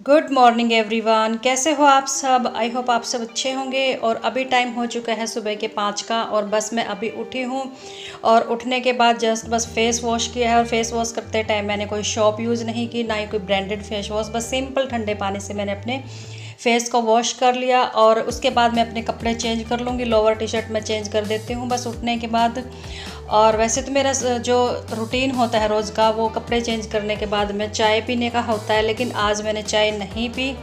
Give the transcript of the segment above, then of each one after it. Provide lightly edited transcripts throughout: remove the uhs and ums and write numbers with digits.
Good morning everyone, कैसे हो आप सब। आई होप आप सब अच्छे होंगे। और अभी टाइम हो चुका है सुबह के 5 का और बस मैं अभी उठी हूँ। और उठने के बाद जस्ट बस फेस वॉश किया है। और फेस वॉश करते टाइम मैंने कोई शॉप यूज़ नहीं की, ना ही कोई ब्रांडेड फेस वॉश, बस सिंपल ठंडे पानी से मैंने अपने फेस को वॉश कर लिया। और उसके बाद मैं अपने कपड़े चेंज कर लूँगी। लोअर टी शर्ट मैं चेंज कर देती हूँ बस उठने के बाद। और वैसे तो मेरा जो रूटीन होता है रोज़ का, वो कपड़े चेंज करने के बाद में चाय पीने का होता है, लेकिन आज मैंने चाय नहीं पी।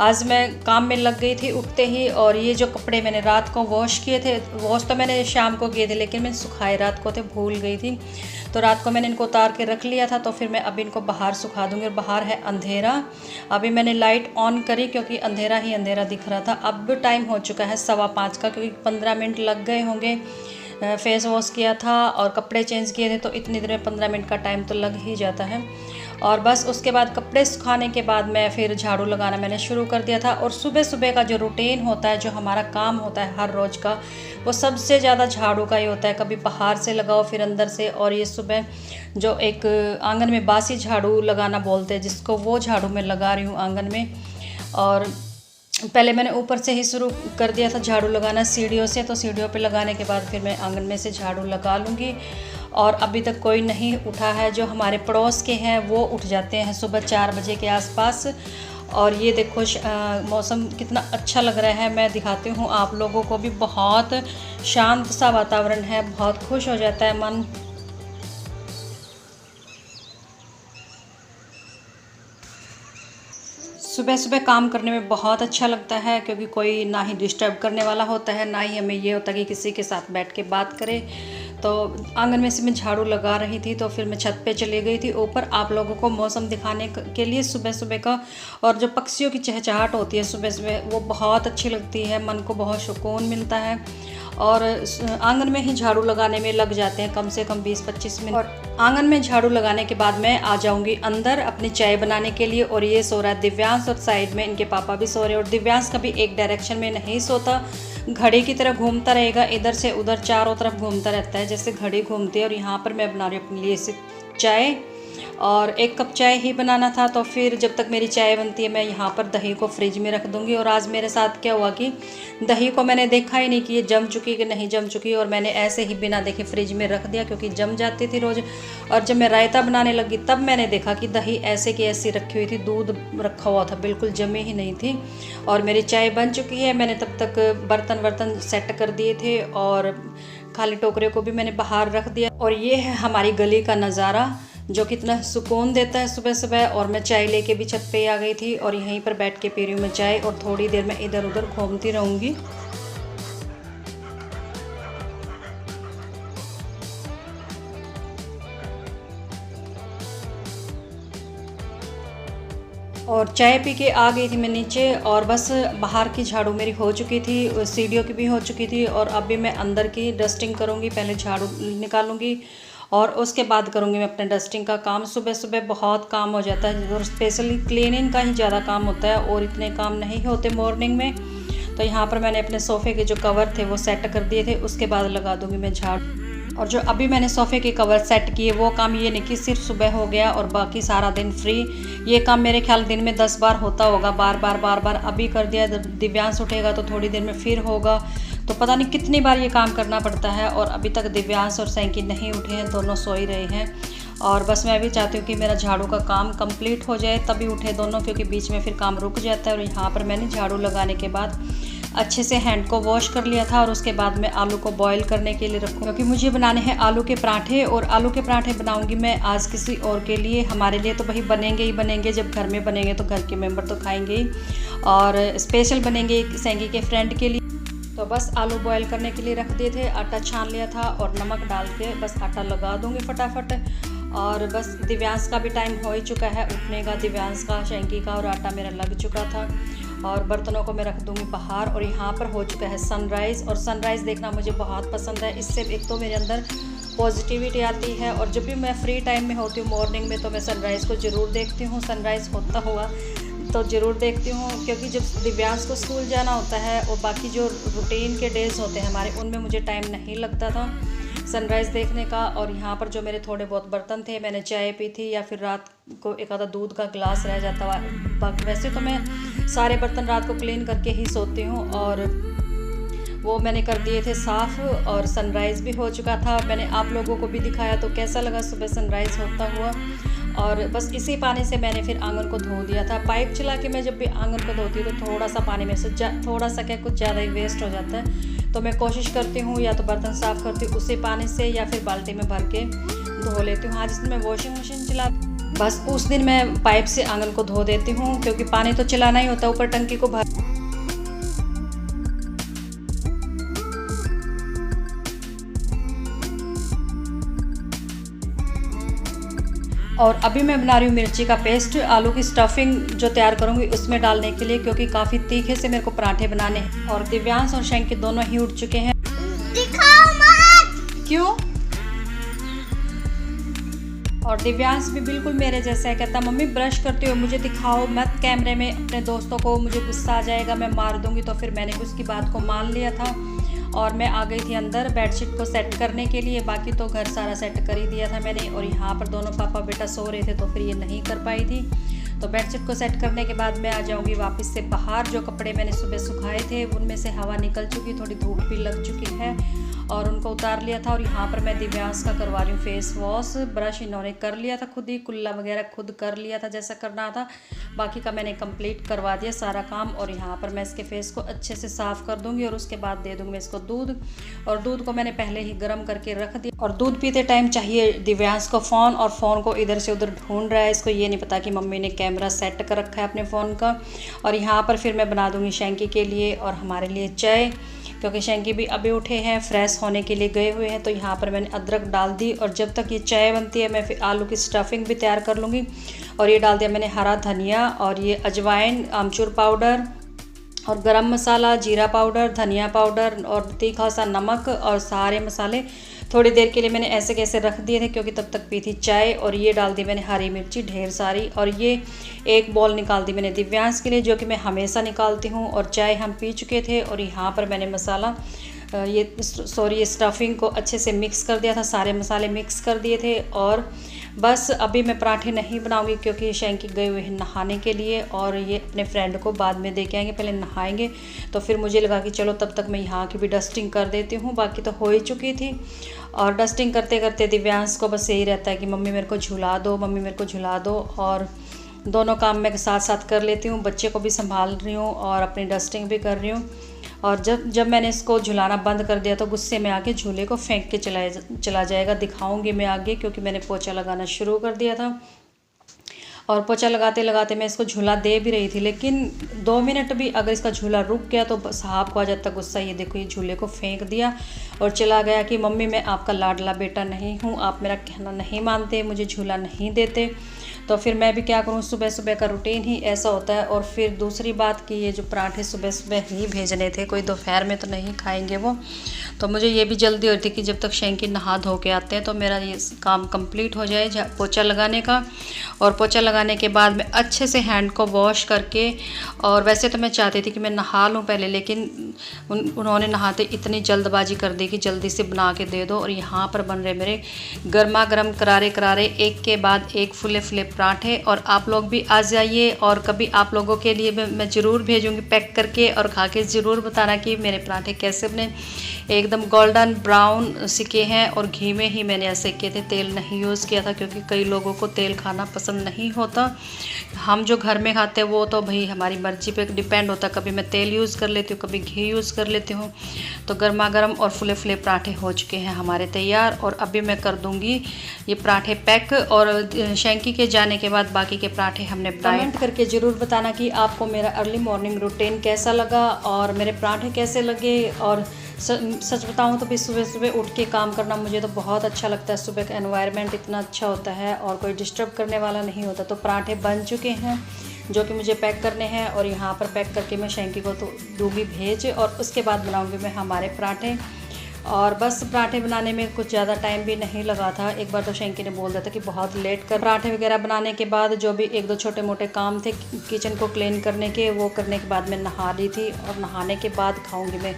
आज मैं काम में लग गई थी उठते ही। और ये जो कपड़े मैंने रात को वॉश किए थे, वॉश तो मैंने शाम को किए थे, लेकिन मैं सुखाए रात को थे, भूल गई थी। तो रात को मैंने इनको उतार के रख लिया था। तो फिर मैं अभी इनको बाहर सुखा दूँगी। और बाहर है अंधेरा। अभी मैंने लाइट ऑन करी क्योंकि अंधेरा ही अंधेरा दिख रहा था। अब टाइम हो चुका है 5:15 का, क्योंकि 15 मिनट लग गए होंगे। फेस वॉश किया था और कपड़े चेंज किए थे, तो इतनी देर में 15 मिनट का टाइम तो लग ही जाता है। और बस उसके बाद कपड़े सुखाने के बाद मैं फिर झाड़ू लगाना मैंने शुरू कर दिया था। और सुबह सुबह का जो रूटीन होता है, जो हमारा काम होता है हर रोज़ का, वो सबसे ज़्यादा झाड़ू का ही होता है। कभी बाहर से लगाओ फिर अंदर से। और ये सुबह जो एक आंगन में बासी झाड़ू लगाना बोलते हैं जिसको, वो झाड़ू मैं लगा रही हूँ आंगन में। और पहले मैंने ऊपर से ही शुरू कर दिया था झाड़ू लगाना सीढ़ियों से। तो सीढ़ियों पे लगाने के बाद फिर मैं आंगन में से झाड़ू लगा लूँगी। और अभी तक कोई नहीं उठा है। जो हमारे पड़ोस के हैं वो उठ जाते हैं सुबह 4 बजे के आसपास। और ये देखो मौसम कितना अच्छा लग रहा है, मैं दिखाती हूँ आप लोगों को भी। बहुत शांत सा वातावरण है, बहुत खुश हो जाता है मन। सुबह सुबह काम करने में बहुत अच्छा लगता है, क्योंकि कोई ना ही डिस्टर्ब करने वाला होता है, ना ही हमें ये होता है कि किसी के साथ बैठ के बात करें। तो आंगन में से मैं झाड़ू लगा रही थी, तो फिर मैं छत पे चली गई थी ऊपर आप लोगों को मौसम दिखाने के लिए सुबह सुबह का। और जो पक्षियों की चहचहाट होती है सुबह सुबह, वो बहुत अच्छी लगती है, मन को बहुत सुकून मिलता है। और आंगन में ही झाड़ू लगाने में लग जाते हैं कम से कम 20-25 मिनट। और आंगन में झाड़ू लगाने के बाद मैं आ जाऊंगी अंदर अपनी चाय बनाने के लिए। और ये सो रहा है दिव्यांश, और साइड में इनके पापा भी सो रहे हैं। और दिव्यांश कभी एक डायरेक्शन में नहीं सोता, घड़ी की तरह घूमता रहेगा, इधर से उधर चारों तरफ घूमता रहता है जैसे घड़ी घूमती है। और यहाँ पर मैं बना रही हूँ अपने लिए से चाय, और 1 कप चाय ही बनाना था। तो फिर जब तक मेरी चाय बनती है मैं यहाँ पर दही को फ्रिज में रख दूँगी। और आज मेरे साथ क्या हुआ कि दही को मैंने देखा ही नहीं कि ये जम चुकी कि नहीं जम चुकी, और मैंने ऐसे ही बिना देखे फ्रिज में रख दिया, क्योंकि जम जाती थी रोज़। और जब मैं रायता बनाने लगी तब मैंने देखा कि दही ऐसे की ऐसी रखी हुई थी, दूध रखा हुआ था, बिल्कुल जमी ही नहीं थी। और मेरी चाय बन चुकी है। मैंने तब तक बर्तन वर्तन सेट कर दिए थे, और खाली टोकरे को भी मैंने बाहर रख दिया। और ये है हमारी गली का नज़ारा, जो कितना सुकून देता है सुबह सुबह। और मैं चाय लेके भी छत पे आ गई थी, और यहीं पर बैठ के पी रही हूँ मैं चाय। और थोड़ी देर मैं इधर उधर घूमती रहूँगी। और चाय पी के आ गई थी मैं नीचे। और बस बाहर की झाड़ू मेरी हो चुकी थी, सीढ़ियों की भी हो चुकी थी। और अभी मैं अंदर की डस्टिंग करूँगी, पहले झाड़ू निकालूंगी और उसके बाद करूँगी मैं अपने डस्टिंग का काम। सुबह सुबह बहुत काम हो जाता है, और स्पेशली क्लीनिंग का ही ज़्यादा काम होता है, और इतने काम नहीं होते मॉर्निंग में। तो यहाँ पर मैंने अपने सोफ़े के जो कवर थे वो सेट कर दिए थे, उसके बाद लगा दूँगी मैं झाड़ू। और जो अभी मैंने सोफ़े के कवर सेट किए, वो काम ये नहीं कि सिर्फ सुबह हो गया और बाकी सारा दिन फ्री। ये काम मेरे ख्याल दिन में 10 बार होता होगा, बार बार अभी कर दिया, दिव्यांश उठेगा तो थोड़ी देर में फिर होगा। तो पता नहीं कितनी बार ये काम करना पड़ता है। और अभी तक दिव्यांश और सैंकी नहीं उठे हैं, दोनों सो ही रहे हैं। और बस मैं भी चाहती हूँ कि मेरा झाड़ू का काम कंप्लीट हो जाए, तभी उठे दोनों, क्योंकि बीच में फिर काम रुक जाता है। और यहाँ पर मैंने झाड़ू लगाने के बाद अच्छे से हैंड को वॉश कर लिया था। और उसके बाद मैं आलू को बॉईल करने के लिए रखूँ, क्योंकि मुझे बनाने हैं आलू के पराठे। और आलू के पराठे बनाऊंगी मैं आज किसी और के लिए, हमारे लिए तो भाई बनेंगे ही बनेंगे। जब घर में बनेंगे तो घर के मेंबर तो खाएंगे ही, और स्पेशल बनेंगे सैंगी के फ्रेंड के लिए। तो बस आलू बॉईल करने के लिए रख दिए थे, आटा छान लिया था, और नमक डाल के बस आटा लगा दूँगी फटाफट। और बस दिव्यांश का भी टाइम हो ही चुका है उठने का, दिव्यांश का, शैंकी का, और आटा मेरा लग चुका था। और बर्तनों को मैं रख दूँगी बाहर। और यहाँ पर हो चुका है सनराइज़, और सनराइज़ देखना मुझे बहुत पसंद है। इससे एक तो मेरे अंदर पॉजिटिविटी आती है, और जब भी मैं फ्री टाइम में होती हूँ मॉर्निंग में, तो मैं सनराइज़ को ज़रूर देखती हूँ। सनराइज़ होता हुआ तो ज़रूर देखती हूँ, क्योंकि जब दिव्यांश को स्कूल जाना होता है और बाकी जो रूटीन के डेज़ होते हैं हमारे, उनमें मुझे टाइम नहीं लगता था सनराइज़ देखने का। और यहाँ पर जो मेरे थोड़े बहुत बर्तन थे, मैंने चाय पी थी या फिर रात को एक आधा दूध का गिलास रह जाता है। वैसे तो मैं सारे बर्तन रात को क्लीन करके ही सोती हूँ, और वो मैंने कर दिए थे साफ़। और सनराइज़ भी हो चुका था, मैंने आप लोगों को भी दिखाया। तो कैसा लगा सुबह सनराइज़ होता हुआ। और बस इसी पानी से मैंने फिर आंगन को धो दिया था। पाइप चला के मैं जब भी आंगन को धोती हूँ तो थोड़ा सा पानी में से थोड़ा सा क्या कुछ ज़्यादा ही वेस्ट हो जाता है। तो मैं कोशिश करती हूँ या तो बर्तन साफ़ करती हूँ उसी पानी से, या फिर बाल्टी में भर के धो लेती हूँ। हाँ, जिस दिन मैं वॉशिंग मशीन चला बस उस दिन मैं पाइप से आंगन को धो देती हूँ, क्योंकि पानी तो चलाना ही होता है, ऊपर टंकी को भर। और अभी मैं बना रही हूँ मिर्ची का पेस्ट, आलू की स्टफिंग जो तैयार करूँगी उसमें डालने के लिए, क्योंकि काफ़ी तीखे से मेरे को पराठे बनाने हैं। और दिव्यांश और शैंकी दोनों ही उठ चुके हैं। दिखाओ मत। क्यों? और दिव्यांश भी बिल्कुल मेरे जैसा है, कहता मम्मी ब्रश करते हो मुझे दिखाओ मत कैमरे में, अपने दोस्तों को मुझे गुस्सा आ जाएगा, मैं मार दूंगी। तो फिर मैंने उसकी बात को मान लिया था और मैं आ गई थी अंदर बेडशीट को सेट करने के लिए। बाकी तो घर सारा सेट कर ही दिया था मैंने। और यहाँ पर दोनों पापा बेटा सो रहे थे तो फिर ये नहीं कर पाई थी। तो बेडशीट को सेट करने के बाद मैं आ जाऊँगी वापस से बाहर। जो कपड़े मैंने सुबह सुखाए थे उनमें से हवा निकल चुकी, थोड़ी धूप भी लग चुकी है, और उनको उतार लिया था। और यहाँ पर मैं दिव्यांश का करवा रही हूँ फेस वॉश। ब्रश इन्होंने कर लिया था खुद ही, कुल्ला वगैरह खुद कर लिया था जैसा करना था। बाकी का मैंने कंप्लीट करवा दिया सारा काम। और यहाँ पर मैं इसके फेस को अच्छे से साफ़ कर दूँगी और उसके बाद दे दूँगी मैं इसको दूध। और दूध को मैंने पहले ही गर्म करके रख दिया। और दूध पीते टाइम चाहिए दिव्यांश को फ़ोन, और फ़ोन को इधर से उधर ढूंढ रहा है। इसको ये नहीं पता कि मम्मी ने कैमरा सेट कर रखा है अपने फ़ोन का। और यहाँ पर फिर मैं बना दूँगी शैंकी के लिए और हमारे लिए चाय, क्योंकि शैंकी भी अभी उठे हैं, फ्रेश होने के लिए गए हुए हैं। तो यहाँ पर मैंने अदरक डाल दी। और जब तक ये चाय बनती है मैं फिर आलू की स्टफिंग भी तैयार कर लूँगी। और ये डाल दिया मैंने हरा धनिया, और ये अजवाइन, आमचूर पाउडर, और गरम मसाला, जीरा पाउडर, धनिया पाउडर, और तीखा सा नमक, और सारे मसाले थोड़ी देर के लिए मैंने ऐसे कैसे रख दिए थे, क्योंकि तब तक पी थी चाय। और ये डाल दी मैंने हरी मिर्ची ढेर सारी। और ये एक बॉल निकाल दी मैंने दिव्यांश के लिए, जो कि मैं हमेशा निकालती हूँ। और चाय हम पी चुके थे। और यहाँ पर मैंने मसाला ये स्टफिंग को अच्छे से मिक्स कर दिया था, सारे मसाले मिक्स कर दिए थे। और बस अभी मैं पराठे नहीं बनाऊंगी, क्योंकि शैंकी गए हुए हैं नहाने के लिए, और ये अपने फ्रेंड को बाद में दे के आएंगे, पहले नहाएंगे। तो फिर मुझे लगा कि चलो तब तक मैं यहाँ की भी डस्टिंग कर देती हूँ, बाकी तो हो ही चुकी थी। और डस्टिंग करते करते दिव्यांश को बस यही रहता है कि मम्मी मेरे को झुला दो, मम्मी मेरे को झुला दो। और दोनों काम मैं साथ साथ कर लेती हूँ, बच्चे को भी संभाल रही हूँ और अपनी डस्टिंग भी कर रही हूँ। और जब मैंने इसको झुलाना बंद कर दिया तो गुस्से में आके झूले को फेंक के चला जाएगा। दिखाऊंगी मैं आगे, क्योंकि मैंने पोछा लगाना शुरू कर दिया था। और पोछा लगाते लगाते मैं इसको झूला दे भी रही थी, लेकिन 2 मिनट भी अगर इसका झूला रुक गया तो साहब को आ जाता गुस्सा। ये देखो, ये झूले को फेंक दिया और चला गया कि मम्मी मैं आपका लाडला बेटा नहीं हूँ, आप मेरा कहना नहीं मानते, मुझे झूला नहीं देते। तो फिर मैं भी क्या करूँ, सुबह सुबह का रूटीन ही ऐसा होता है। और फिर दूसरी बात कि ये जो पराठे सुबह सुबह ही भेजने थे, कोई दोपहर में तो नहीं खाएंगे वो। तो मुझे ये भी जल्दी होती थी कि जब तक शैंकी नहा धो के आते हैं तो मेरा ये काम कंप्लीट हो जाए पोछा लगाने का। और पोछा लगाने के बाद मैं अच्छे से हैंड को वॉश करके, और वैसे तो मैं चाहती थी कि मैं नहा लूँ पहले, लेकिन उन्होंने नहाते इतनी जल्दबाजी कर दी कि जल्दी से बना के दे दो। और यहाँ पर बन रहे मेरे गर्मा गर्म करारे करारे एक के बाद एक फुले फुले पराठे। और आप लोग भी आ जाइए, और कभी आप लोगों के लिए मैं ज़रूर भेजूँगी पैक करके, और खा के ज़रूर बताना कि मेरे पराठे कैसे बने। एकदम गोल्डन ब्राउन सिके हैं, और घी में ही मैंने ऐसे किए थे, तेल नहीं यूज़ किया था, क्योंकि कई लोगों को तेल खाना पसंद नहीं होता। हम जो घर में खाते हैं वो तो भाई हमारी मर्ज़ी पे डिपेंड होता है, कभी मैं तेल यूज़ कर लेती हूँ, कभी घी यूज़ कर लेती हूँ। तो गर्मा गर्म और फुले फुले पराठे हो चुके हैं हमारे तैयार। और अभी मैं कर दूँगी ये पराठे पैक, और शैंकी के जाने के बाद बाकी के पराठे हमने बनाए। कमेंट करके ज़रूर बताना कि आपको मेरा अर्ली मॉर्निंग रूटीन कैसा लगा और मेरे पराठे कैसे लगे। और सच बताऊं तो भी सुबह सुबह उठ के काम करना मुझे तो बहुत अच्छा लगता है। सुबह का एनवायरनमेंट इतना अच्छा होता है और कोई डिस्टर्ब करने वाला नहीं होता। तो पराठे बन चुके हैं जो कि मुझे पैक करने हैं, और यहाँ पर पैक करके मैं शैंकी को तो दूँगी भेज, और उसके बाद बनाऊँगी मैं हमारे पराठे। और बस पराठे बनाने में कुछ ज़्यादा टाइम भी नहीं लगा था। एक बार तो शैंकी ने बोल दिया था कि बहुत लेट कर। पराठे वगैरह बनाने के बाद जो भी 1-2 छोटे मोटे काम थे किचन को क्लीन करने के, वो करने के बाद मैं नहा ली थी। और नहाने के बाद खाऊंगी मैं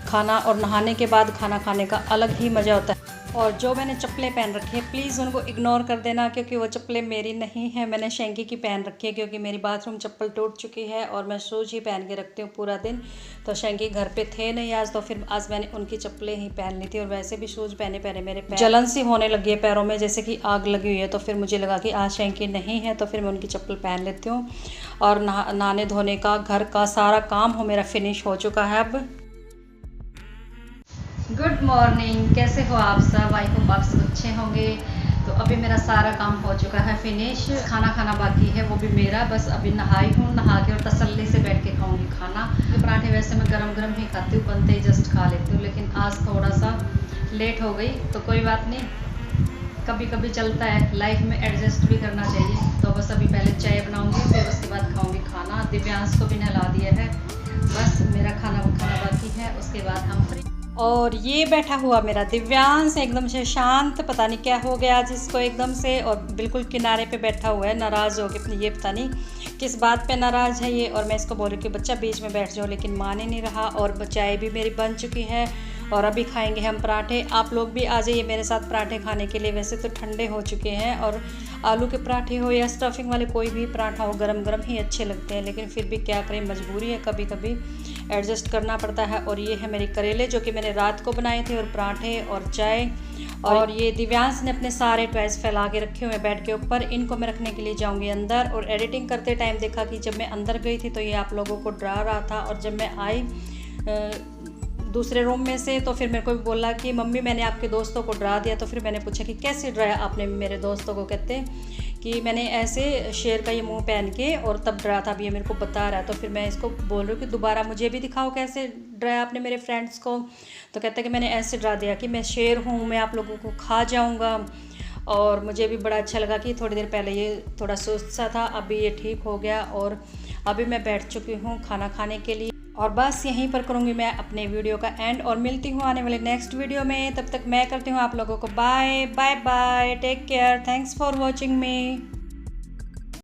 खाना, और नहाने के बाद खाना खाने का अलग ही मज़ा होता है। और जो मैंने चप्पलें पहन रखी है प्लीज़ उनको इग्नोर कर देना, क्योंकि वो चप्पलें मेरी नहीं हैं। मैंने शैंकी की पहन रखी है क्योंकि मेरी बाथरूम चप्पल टूट चुकी है और मैं शूज़ ही पहन के रखती हूँ पूरा दिन। तो शैंकी घर पे थे नहीं आज, तो फिर आज मैंने उनकी चप्पलें ही पहन ली थी। और वैसे भी शूज़ पहने पहने मेरे पैर जलन सी होने लगी है पैरों में, जैसे कि आग लगी हुई है। तो फिर मुझे लगा कि आज शैंकी नहीं है तो फिर मैं उनकी चप्पल पहन लेती हूँ। और नहाने धोने का, घर का सारा काम हो मेरा फिनिश हो चुका है अब। गुड मॉर्निंग, कैसे हो आप सब? आई होप आप सब अच्छे होंगे। तो अभी मेरा सारा काम हो चुका है फिनिश, खाना खाना बाकी है वो भी मेरा। बस अभी नहाई हूँ, नहा के और तसल्ली से बैठ के खाऊंगी खाना। पराठे वैसे मैं गरम गरम ही खाती हूँ, बनते ही जस्ट खा लेती हूँ, लेकिन आज थोड़ा सा लेट हो गई तो कोई बात नहीं, कभी कभी चलता है, लाइफ में एडजस्ट भी करना चाहिए। तो बस अभी पहले चाय बनाऊँगी, फिर उसके बाद खाऊँगी खाना। दिव्यांश को भी नहला दिया है, बस मेरा खाना बाकी है, उसके बाद हम फ्री। और ये बैठा हुआ मेरा दिव्यांश एकदम से शांत, पता नहीं क्या हो गया जिसको एकदम से, और बिल्कुल किनारे पे बैठा हुआ है नाराज़ हो के। ये पता नहीं किस बात पे नाराज़ है ये। और मैं इसको बोल रही कि बच्चा बीच में बैठ जाओ, लेकिन मान ही नहीं रहा। और चाय भी मेरी बन चुकी है और अभी खाएंगे हम पराठे। आप लोग भी आ जाइए मेरे साथ पराठे खाने के लिए। वैसे तो ठंडे हो चुके हैं और आलू के पराठे हो या स्टफिंग वाले कोई भी पराठा हो, गरम गरम ही अच्छे लगते हैं, लेकिन फिर भी क्या करें, मजबूरी है, कभी कभी एडजस्ट करना पड़ता है। और ये है मेरे करेले जो कि मैंने रात को बनाए थे, और पराठे और चाय। और ये दिव्यांश ने अपने सारे टॉयज़ फैला के रखे हुए बेड के ऊपर, इनको मैं रखने के लिए जाऊंगी अंदर। और एडिटिंग करते टाइम देखा कि जब मैं अंदर गई थी तो ये आप लोगों को डरा रहा था, और जब मैं आई दूसरे रूम में से तो फिर मेरे को भी बोला कि मम्मी मैंने आपके दोस्तों को डरा दिया। तो फिर मैंने पूछा कि कैसे डराया आपने मेरे दोस्तों को? कहते कि मैंने ऐसे शेर का ये मुंह पहन के और तब डरा था, अब ये मेरे को बता रहा है। तो फिर मैं इसको बोल रही हूँ कि दोबारा मुझे भी दिखाओ कैसे डराया आपने मेरे फ्रेंड्स को। तो कहते कि मैंने ऐसे डरा दिया कि मैं शेर हूँ, मैं आप लोगों को खा जाऊँगा। और मुझे भी बड़ा अच्छा लगा कि थोड़ी देर पहले ये थोड़ा सुस्त सा था, अभी ये ठीक हो गया। और अभी मैं बैठ चुकी हूँ खाना खाने के लिए। और बस यहीं पर करूँगी मैं अपने वीडियो का एंड, और मिलती हूँ आने वाले नेक्स्ट वीडियो में। तब तक मैं करती हूँ आप लोगों को bye bye bye, take care, thanks for watching me.